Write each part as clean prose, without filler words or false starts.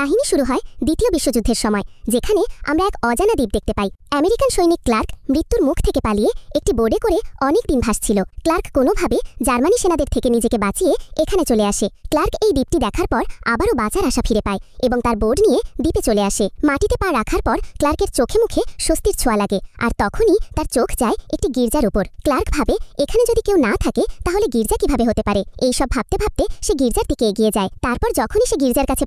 কাহিনী শুরু হয় দ্বিতীয় বিশ্বযুদ্ধের সময়, যেখানে আমরা এক অজানা দ্বীপ দেখতে পাই। আমেরিকান সৈনিক ক্লার্ক মৃত্যুর মুখ থেকে পালিয়ে একটি বোর্ডে করে অনেক দিন ভাসছিল। ক্লার্ক কোনোভাবে জার্মানি সেনাদের থেকে নিজেকে বাঁচিয়ে এখানে চলে আসে। ক্লার্ক এই দ্বীপটি দেখার পর আবারও বাঁচার আশা ফিরে পায় এবং তার বোর্ড নিয়ে দ্বীপে চলে আসে। মাটিতে পা রাখার পর ক্লার্কের চোখে মুখে স্বস্তির ছোঁয়া লাগে, আর তখনই তার চোখ যায় একটি গির্জার উপর। ক্লার্ক ভাবে, এখানে যদি কেউ না থাকে তাহলে গির্জা কিভাবে হতে পারে। এইসব ভাবতে ভাবতে সে গির্জার দিকে এগিয়ে যায়। তারপর যখনই সে গির্জার কাছে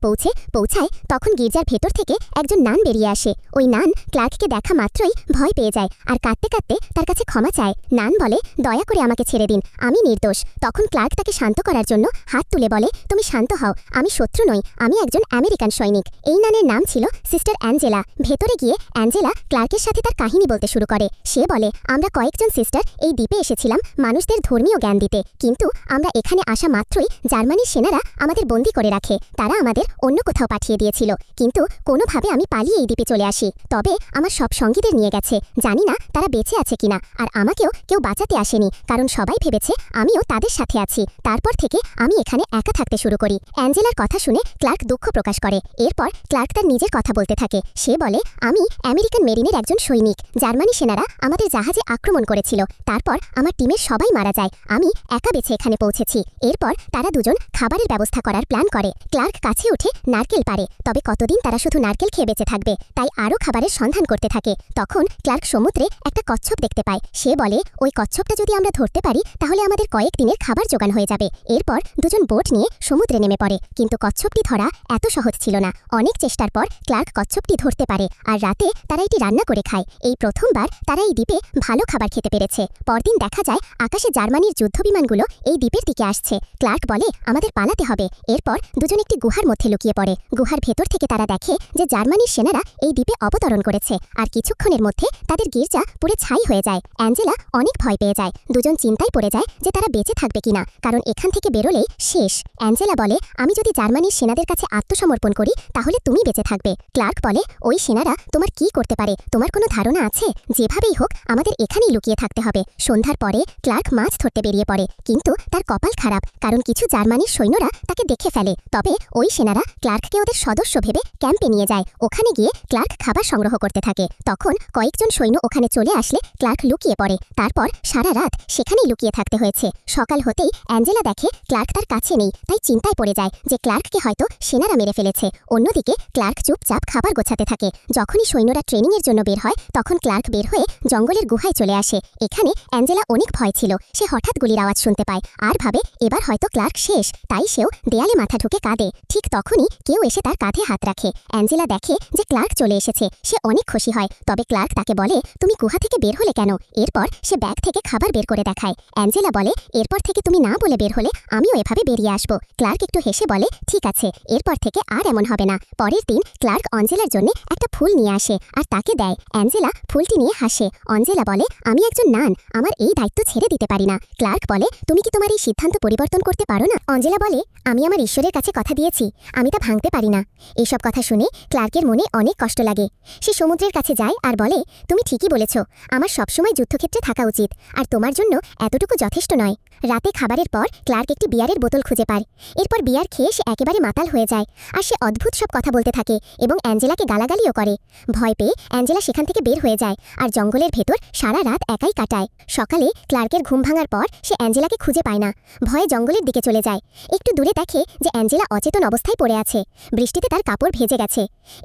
পৌঁছায় তখন গির্জার ভেতর থেকে একজন নান বেরিয়ে আসে। ওই নান ক্লার্ককে দেখা মাত্রই ভয় পেয়ে যায় আর কাঁদতে কাঁদতে তার কাছে ক্ষমা চায়। নান বলে, দয়া করে আমাকে ছেড়ে দিন, আমি নির্দোষ। তখন ক্লার্ক তাকে শান্ত করার জন্য হাত তুলে বলে, তুমি শান্ত হও, আমি শত্রু নই, আমি একজন আমেরিকান সৈনিক। এই নানের নাম ছিল সিস্টার অ্যাঞ্জেলা। ভেতরে গিয়ে অ্যাঞ্জেলা ক্লার্কের সাথে তার কাহিনী বলতে শুরু করে। সে বলে, আমরা কয়েকজন সিস্টার এই দ্বীপে এসেছিলাম মানুষদের ধর্মীয় জ্ঞান দিতে, কিন্তু আমরা এখানে আসা মাত্রই জার্মানির সেনারা আমাদের বন্দী করে রাখে। তারা আমাদের অন্য কোথাও পাঠিয়ে দিয়েছিল, কিন্তু কোনোভাবে আমি পালিয়ে এই দ্বীপে চলে আসি। তবে আমার সব সঙ্গীদের নিয়ে গেছে, জানি না তারা বেঁচে আছে কিনা। আর আমাকেও কেউ বাঁচাতে আসেনি, কারণ সবাই ভেবেছে আমিও তাদের সাথে আছি। তারপর থেকে আমি এখানে একা থাকতে শুরু করি। অ্যাঞ্জেলার কথা শুনে ক্লার্ক দুঃখ প্রকাশ করে। এরপর ক্লার্ক তার নিজের কথা বলতে থাকে। সে বলে, আমি আমেরিকান মেরিনের একজন সৈনিক। জার্মানি সেনারা আমাদের জাহাজে আক্রমণ করেছিল, তারপর আমার টিমের সবাই মারা যায়। আমি একা বেছে এখানে পৌঁছেছি। এরপর তারা দুজন খাবারের ব্যবস্থা করার প্ল্যান করে। ক্লার্ক কাছে উঠে নারকেল পারে, তবে কতদিন তারা শুধু নারকেল খেয়ে বেঁচে থাকবে, তাই আরও খাবারের সন্ধান করতে থাকে। তখন ক্লার্ক সমুদ্রে একটা কচ্ছপ দেখতে পায়। সে বলে, ওই কচ্ছপটা যদি আমরা ধরতে পারি তাহলে আমাদের কয়েক দিনের খাবার জোগান হয়ে যাবে। এরপর দুজন বোট নিয়ে সমুদ্রে নেমে পড়ে, কিন্তু কচ্ছপটি ধরা এত সহজ ছিল না। অনেক চেষ্টার পর ক্লার্ক কচ্ছপটি ধরতে পারে, আর রাতে তারা এটি রান্না করে খায়। এই প্রথমবার তারা এই দ্বীপে ভালো খাবার খেতে পেরেছে। পরদিন দেখা যায় আকাশে জার্মানির যুদ্ধবিমানগুলো এই দ্বীপের দিকে আসছে। ক্লার্ক বলে, আমাদের পালাতে হবে। এরপর দুজন একটি গুহার মধ্যে লুকিয়ে পড়ে। গুহার ভেতর থেকে তারা দেখে যে জার্মানির সেনারা এই দ্বীপে অবতরণ করেছে, আর কিছুক্ষণের মধ্যে তাদের গির্জা পুরো ছাই হয়ে যায়। অ্যাঞ্জেলা অনেক ভয় পেয়ে যায়। দুজন চিন্তায় পড়ে যায় যে তারা বেঁচে থাকবে কিনা, কারণ এখান থেকে বেরোলেই শেষ। অ্যাঞ্জেলা বলে, আমি যদি জার্মানির সেনাদের কাছে আত্মসমর্পণ করি তাহলে তুমি বেঁচে থাকবে। ক্লার্ক বলে, ওই সেনারা তোমার কি করতে পারে, তোমার কোনো ধারণা আছে? যেভাবেই হোক আমাদের এখানেই লুকিয়ে থাকতে হবে। সন্ধ্যার পরে ক্লার্ক মাছ ধরতে বেরিয়ে পড়ে, কিন্তু তার কপাল খারাপ, কারণ কিছু জার্মানির সৈন্যরা তাকে দেখে ফেলে। তবে ওই সেনারা ক্লার্ককে ওদের সদস্য ভেবে ক্যাম্পে নিয়ে যায়। ওখানে গিয়ে ক্লার্ক খাবার সংগ্রহ করতে থাকে। তখন কয়েকজন সৈন্য ওখানে চলে আসলে ক্লার্ক লুকিয়ে পড়ে। তারপর সারা রাত সেখানেই লুকিয়ে থাকতে হয়েছে। সকাল হতেই অ্যাঞ্জেলা দেখে ক্লার্ক তার কাছে নেই, তাই চিন্তায় পড়ে যায় যে ক্লার্ককে হয়তো সেনারা মেরে ফেলেছে। অন্যদিকে ক্লার্ক চুপচাপ খাবার গোছাতে থাকে। যখনই সৈন্যরা ট্রেনিংয়ের জন্য বের হয় তখন ক্লার্ক বের হয়ে জঙ্গলের গুহায় চলে আসে। এখানে অ্যাঞ্জেলা অনেক ভয় ছিল। সে হঠাৎ গুলির আওয়াজ শুনতে পায় আর ভাবে এবার হয়তো ক্লার্ক শেষ, তাই সেও দেয়ালে মাথা ঢুকে কাঁদে। ঠিক তখনই কেউ এসে তার কাঁধে হাত রাখে। অ্যাঞ্জেলা দেখে যে ক্লার্ক চলে এসেছে। সে অনেক খুশি হয়। তবে ক্লার্ক তাকে বলে, তুমি গুহা থেকে বের হলে কেন? এরপর সে ব্যাগ থেকে খাবার বের করে দেখায়। অ্যাঞ্জেলা বলে, এরপর থেকে তুমি না বলে বের হলে আমিও এভাবে বেরিয়ে আসবো। ক্লার্ক একটু হেসে বলে, ঠিক আছে, এরপর থেকে আর এমন হবে না। পরের দিন ক্লার্ক অঞ্জেলার জন্য একটা ফুল নিয়ে আসে আর তাকে দেয়। অ্যাঞ্জেলা ফুলটি নিয়ে হাসে। অঞ্জেলা বলে, আমি একজন নান, আমার এই দায়িত্ব ছেড়ে দিতে পারি না। ক্লার্ক বলে, তুমি কি তোমার এই সিদ্ধান্ত পরিবর্তন করতে পারো না? অঞ্জেলা বলে, আমি আমার ঈশ্বরের কাছে কথা দিয়েছি, আমি তা ভাঙতে পারি না। এইসব কথা শুনে ক্লার্কের মনে অনেক কষ্ট লাগে। সে সমুদ্রের কাছে যায় আর বলে, তুমি ঠিকই বলেছ, আমার সবসময় যুদ্ধক্ষেত্রে থাকা উচিত, আর তোমার জন্য এতটুকু যথেষ্ট নয়। রাতে খাবারের পর ক্লার্ক একটি বিয়ারের বোতল খুঁজে পায়। এরপর বিয়ার খেয়ে সে একেবারে মাতাল হয়ে যায়, আর সে অদ্ভুত সব কথা বলতে থাকে এবং অ্যাঞ্জেলাকে গালাগালিও করে। ভয় পেয়ে অ্যাঞ্জেলা সেখান থেকে বের হয়ে যায় আর জঙ্গলের ভেতর সারা রাত একাই কাটায়। সকালে ক্লার্কের ঘুম ভাঙার পর সে অ্যাঞ্জেলাকে খুঁজে পায় না। ভয়ে জঙ্গলের দিকে চলে যায়। একটু দূরে দেখে যে অ্যাঞ্জেলা অচেতন অবস্থায় পড়ে আছে। বৃষ্টিতে তার কাপড় ভেজে গেছে।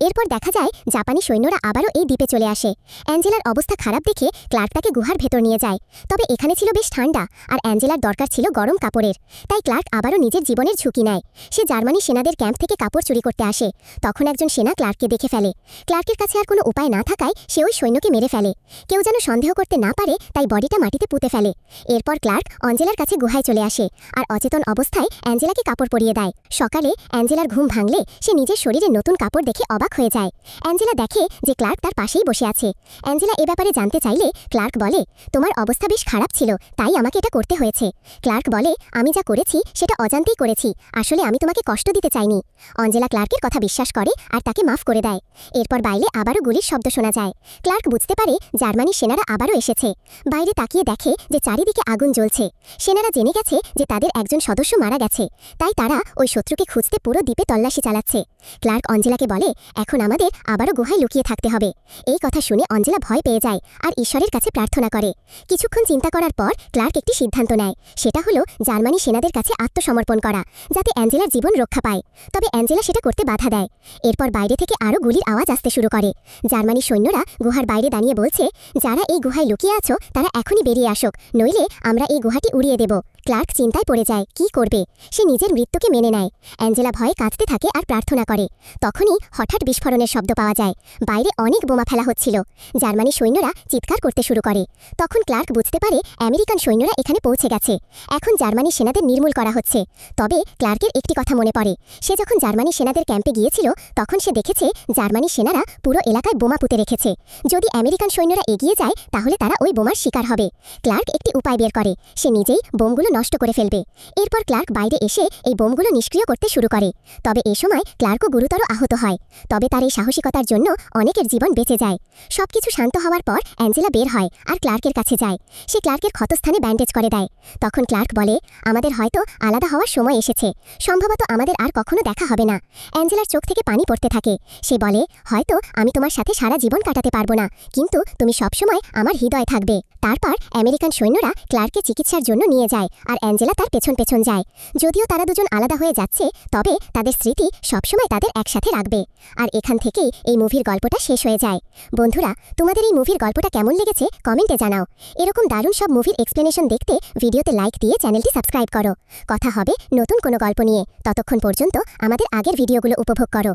এরপর দেখা যায় জাপানি সৈন্যরা আবারও এই দ্বীপে চলে আসে। অ্যাঞ্জেলার অবস্থা খারাপ দেখে ক্লার্ক তাকে গুহার ভেতর নিয়ে যায়। তবে এখানে ছিল বেশ ঠান্ডা, আর অ্যাঞ্জেলার দরকার ছিল গরম কাপড়ের, তাই ক্লার্ক আবারও নিজের জীবনের ঝুঁকি নেয়। সে জার্মানি সেনাদের ক্যাম্প থেকে কাপড় চুরি করতে আসে। তখন একজন সেনা ক্লার্ককে দেখে ফেলে। ক্লার্কের কাছে আর কোনো উপায় না থাকায় সে ওই সৈন্যকে মেরে ফেলে। কেউ যেন সন্দেহ করতে না পারে তাই বডিটা মাটিতে পুঁতে ফেলে। এরপর ক্লার্ক অঞ্জেলার কাছে গুহায় চলে আসে আর অচেতন অবস্থায় অ্যাঞ্জেলাকে কাপড় পরিয়ে দেয়। সকালে অ্যাঞ্জেলার ঘুম ভাঙলে সে নিজের শরীরে নতুন কাপড় দেখে অবাক হয়ে যায়। অ্যাঞ্জেলা দেখে যে ক্লার্ক তার পাশেই বসে আছে। অ্যাঞ্জেলা এ ব্যাপারে জানতে চাইলে ক্লার্ক বলে, তোমার অবস্থা বেশ খারাপ ছিল, তাই আমাকে এটা করতে হয়েছে। ক্লার্ক বলে, আমি যা করেছি সেটা অজান্তেই করেছি, আসলে আমি তোমাকে কষ্ট দিতে চাইনি। অঞ্জেলা ক্লার্কের কথা বিশ্বাস করে আর তাকে মাফ করে দেয়। এরপর বাইরে আবারও গুলির শব্দ শোনা যায়। ক্লার্ক বুঝতে পারে জার্মানির সেনারা আবারও এসেছে। বাইরে তাকিয়ে দেখে যে চারিদিকে আগুন জ্বলছে। সেনারা জেনে গেছে যে তাদের একজন সদস্য মারা গেছে, তাই তারা ওই শত্রুকে খুঁজতে পুরো দ্বীপে তল্লাশি চালাচ্ছে। গেছে। ক্লার্ক অঞ্জেলাকে বলে, এখন আমাদের আবারও গুহায় লুকিয়ে থাকতে হবে। এই কথা শুনে অঞ্জেলা ভয় পেয়ে যায় আর ঈশ্বরের কাছে প্রার্থনা করে। কিছুক্ষণ চিন্তা করার পর ক্লার্ক একটি সিদ্ধান্ত নেয়। সেটা হলো জার্মানি সেনাদের কাছে আত্মসমর্পণ করা, যাতে অ্যাঞ্জেলার জীবন রক্ষা পায়। তবে অ্যাঞ্জেলা সেটা করতে বাধা দেয়। এরপর বাইরে থেকে আরও গুলির আওয়াজ আসতে শুরু করে। জার্মানি সৈন্যরা গুহার বাইরে দাঁড়িয়ে বলছে, যারা এই গুহায় লুকিয়ে আছো তারা এখনই বেরিয়ে আসুক, নইলে আমরা এই গুহাটি উড়িয়ে দেব। ক্লার্ক চিন্তায় পড়ে যায়, কি করবে। সে নিজের মৃত্যুকে মেনে নেয়। অ্যাঞ্জেলা ভয়ে কাঁদতে থাকে আর প্রার্থনা করে। তখনই হঠাৎ বিস্ফোরণের শব্দ পাওয়া যায়। বাইরে অনেক বোমা ফেলা হচ্ছিল। জার্মানি সৈন্যরা চিৎকার করতে শুরু করে। তখন ক্লার্ক বুঝতে পারে আমেরিকান সৈন্যরা এখানে পৌঁছে গেছে। এখন জার্মানি সেনাদের নির্মূল করা হচ্ছে। তবে ক্লার্কের একটি কথা মনে পড়ে। সে যখন জার্মানি সেনাদের ক্যাম্পে গিয়েছিল তখন সে দেখেছে জার্মানি সেনারা পুরো এলাকায় বোমা পুঁতে রেখেছে। যদি আমেরিকান সৈন্যরা এগিয়ে যায় তাহলে তারা ওই বোমার শিকার হবে। ক্লার্ক একটি উপায় বের করে। সে নিজেই বোমগুলো নষ্ট করে ফেলবে। এরপর ক্লার্ক বাইরে এসে এই বোমগুলো নিষ্ক্রিয় করতে শুরু করে। তবে এ সময় ক্লার্কও গুরুতর আহত হয়। তবে তার এই সাহসিকতার জন্য অনেকের জীবন বেঁচে যায়। সবকিছু শান্ত হওয়ার পর অ্যাঞ্জেলা বের হয় আর ক্লার্কের কাছে যায়। সে ক্লার্কের ক্ষতস্থানে ব্যান্ডেজ করে দেয়। তখন ক্লার্ক বলে, আমাদের হয়তো আলাদা হওয়ার সময় এসেছে। সম্ভবত আমাদের আর কখনো দেখা হবে না। অ্যাঞ্জেলার চোখ থেকে পানি পড়তে থাকে। সে বলে, হয়তো আমি তোমার সাথে সারা জীবন কাটাতে পারবো না, কিন্তু তুমি সবসময় আমার হৃদয়ে থাকবে। তারপর আমেরিকান সৈন্যরা ক্লার্ককে চিকিৎসার জন্য নিয়ে যায় আর অ্যাঞ্জেলা তার পেছন পেছন যায়। যদিও তারা দুজন আলাদা হয়ে যাচ্ছে, তবে তাদের স্মৃতি সবসময় তাদের একসাথে রাখবে। আর এখান থেকেই এই মুভির গল্পটা শেষ হয়ে যায়। বন্ধুরা, তোমাদের এই মুভির গল্পটা কেমন লেগেছে কমেন্টে জানাও। এরকম দারুণ সব মুভির এক্সপ্লেনেশন দেখতে ভিডিওতে লাইক দিয়ে চ্যানেলটি সাবস্ক্রাইব করো। কথা হবে নতুন কোনো গল্প নিয়ে। ততক্ষণ পর্যন্ত আমাদের আগের ভিডিওগুলো উপভোগ করো।